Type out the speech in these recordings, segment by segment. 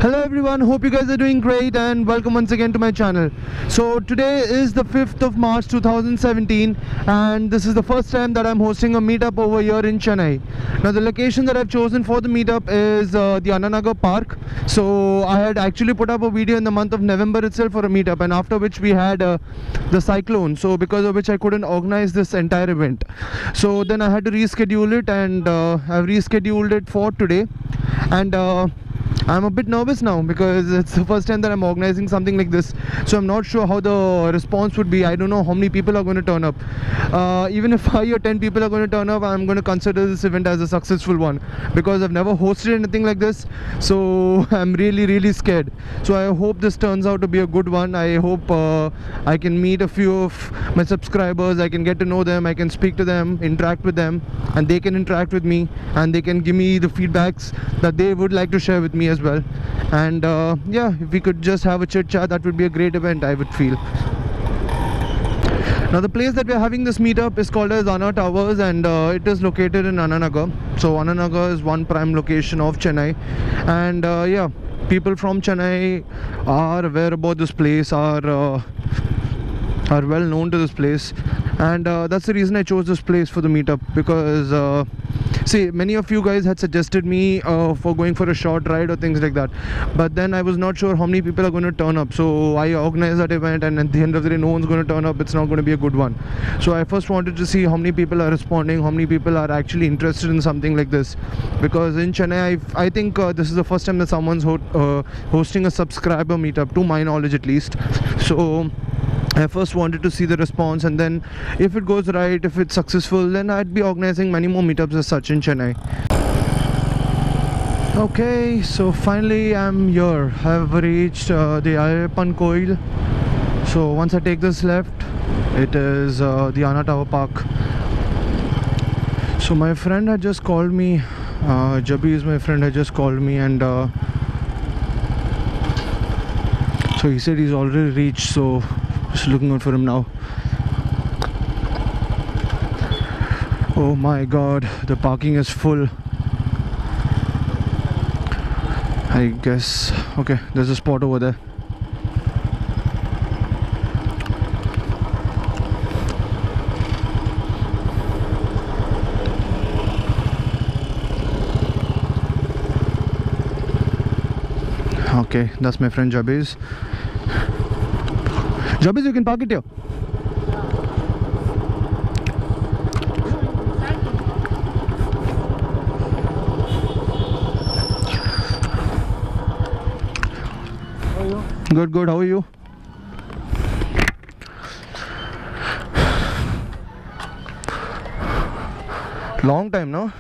Hello everyone, hope you guys are doing great and welcome once again to my channel. So today is the 5th of March 2017 and this is the first time that I'm hosting a meetup over here in Chennai. Now the location that I've chosen for the meetup is the Anna Nagar Park. So I had actually put up a video in the month of November itself for a meetup, and after which we had the cyclone, so because of which I couldn't organize this entire event. So then I had to reschedule it, and I've rescheduled it for today. And I'm a bit nervous now because it's the first time that I'm organizing something like this, so I'm not sure how the response would be. I don't know how many people are going to turn up. Even if 5 or 10 people are going to turn up, I'm going to consider this event as a successful one because I've never hosted anything like this, so I'm really scared. So I hope this turns out to be a good one. I hope I can meet a few of my subscribers, I can get to know them, I can speak to them, interact with them, and they can interact with me, and they can give me the feedbacks that they would like to share with me as well. And yeah, if we could just have a chit chat, that would be a great event, I would feel. Now the place that we are having this meetup is called as Anna Towers, and it is located in Anna Nagar. So Anna Nagar is one prime location of Chennai, and yeah, people from Chennai are aware about this place, are well known to this place, and that's the reason I chose this place for the meetup. Because see, many of you guys had suggested me for going for a short ride or things like that, but then I was not sure how many people are going to turn up, so I organized that event, and at the end of the day no one's going to turn up. It's not going to be a good one. So I first wanted to see how many people are responding, how many people are actually interested in something like this, because in Chennai I think this is the first time that someone's hosting a subscriber meetup, to my knowledge at least. So I first wanted to see the response, and then if it goes right, if it's successful, then I'd be organizing many more meetups as such in Chennai. Okay, so finally I'm here. I've reached the Ayyappan Koil. So once I take this left, it is the Anna Tower Park. So my friend had just called me, Jabi is my friend, had just called me, and so he said he's already reached, so just looking out for him now. Oh my god, the parking is full. I guess, okay, there's a spot over there. Okay, that's my friend Jabiz. Jabiz, you can park it here. How are you? Good, how are you? Long time, no?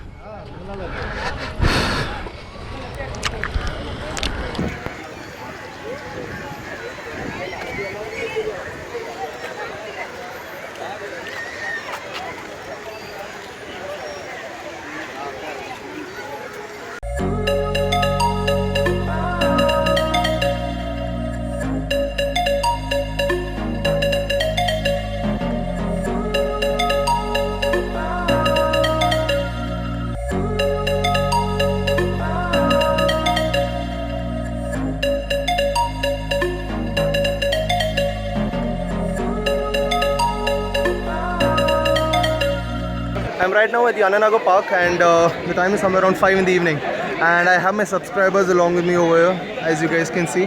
I'm right now at the Anna Nagar Park, and the time is somewhere around 5 in the evening, and I have my subscribers along with me over here, as you guys can see.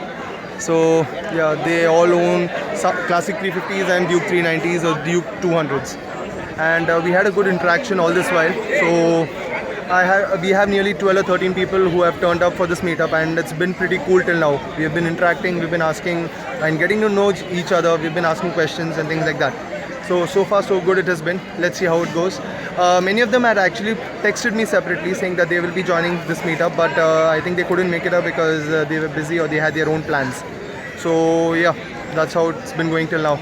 So yeah, they all own classic 350s and Duke 390s or Duke 200s, and we had a good interaction all this while. So we have nearly 12 or 13 people who have turned up for this meetup, and it's been pretty cool till now. We have been interacting, we've been asking and getting to know each other, we've been asking questions and things like that. So far so good it has been. Let's see how it goes. Many of them had actually texted me separately saying that they will be joining this meetup, but I think they couldn't make it up because they were busy or they had their own plans. So yeah, that's how it's been going till now.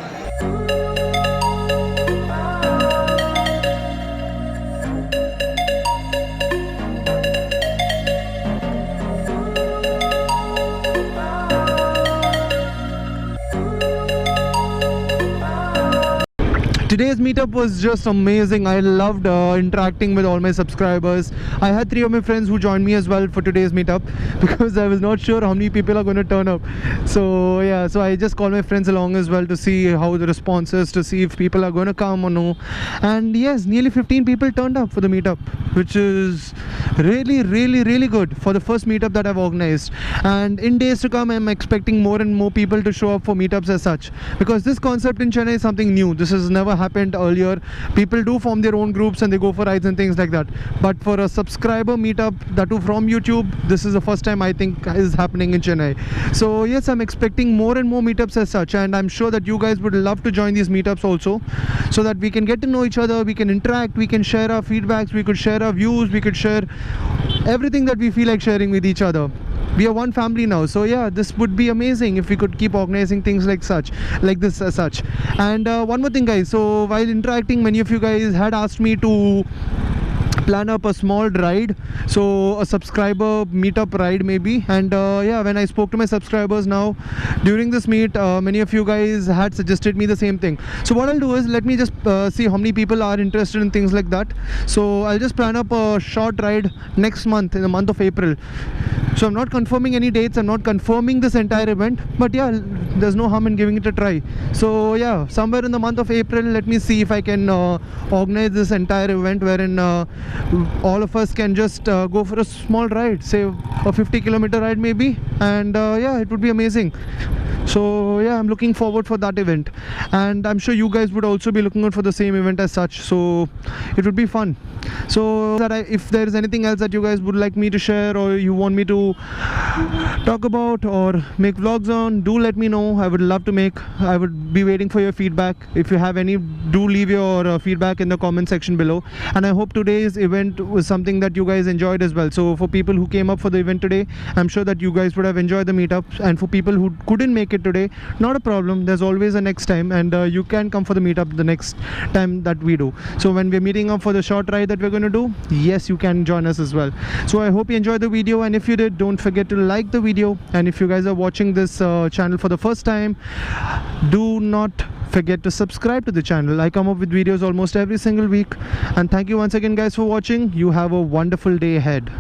Today's meetup was just amazing. I loved interacting with all my subscribers. I had 3 of my friends who joined me as well for today's meetup because I was not sure how many people are going to turn up. So yeah, so I just called my friends along as well to see how the response is, to see if people are going to come or no. And yes, nearly 15 people turned up for the meetup, which is really good for the first meetup that I've organized. And in days to come, I'm expecting more and more people to show up for meetups as such, because this concept in Chennai is something new. This has never happened earlier. People do form their own groups and they go for rides and things like that, but for a subscriber meetup, that too from YouTube, this is the first time I think is happening in Chennai. So yes, I'm expecting more and more meetups as such, and I'm sure that you guys would love to join these meetups also, so that we can get to know each other, we can interact, we can share our feedbacks, we could share our views, we could share everything that we feel like sharing with each other. We are one family now, so yeah, this would be amazing if we could keep organizing things like this as such. And one more thing, guys, so while interacting, many of you guys had asked me to plan up a small ride, so a subscriber meetup ride maybe. And yeah, when I spoke to my subscribers now during this meet, many of you guys had suggested me the same thing. So what I'll do is, let me just see how many people are interested in things like that. So I'll just plan up a short ride next month, in the month of April. So I'm not confirming any dates, I'm not confirming this entire event, but yeah, there's no harm in giving it a try. So yeah, somewhere in the month of April, let me see if I can organize this entire event wherein all of us can just go for a small ride, say a 50-kilometer ride maybe. And yeah, it would be amazing. So yeah, I'm looking forward for that event, and I'm sure you guys would also be looking out for the same event as such, so it would be fun. So that if there is anything else that you guys would like me to share, or you want me to talk about or make vlogs on, do let me know. I would love to make. I would be waiting for your feedback. If you have any, do leave your feedback in the comment section below. And I hope today's event was something that you guys enjoyed as well. So for people who came up for the event today, I'm sure that you guys would have enjoyed the meetup. And for people who couldn't make it today, not a problem, there's always a next time, and you can come for the meetup the next time that we do. So when we're meeting up for the short ride that we're going to do, yes, you can join us as well. So I hope you enjoyed the video, and if you did, don't forget to like the video. And if you guys are watching this channel for the first time, do not forget to subscribe to the channel. I come up with videos almost every single week. And thank you once again, guys, for watching. You have a wonderful day ahead.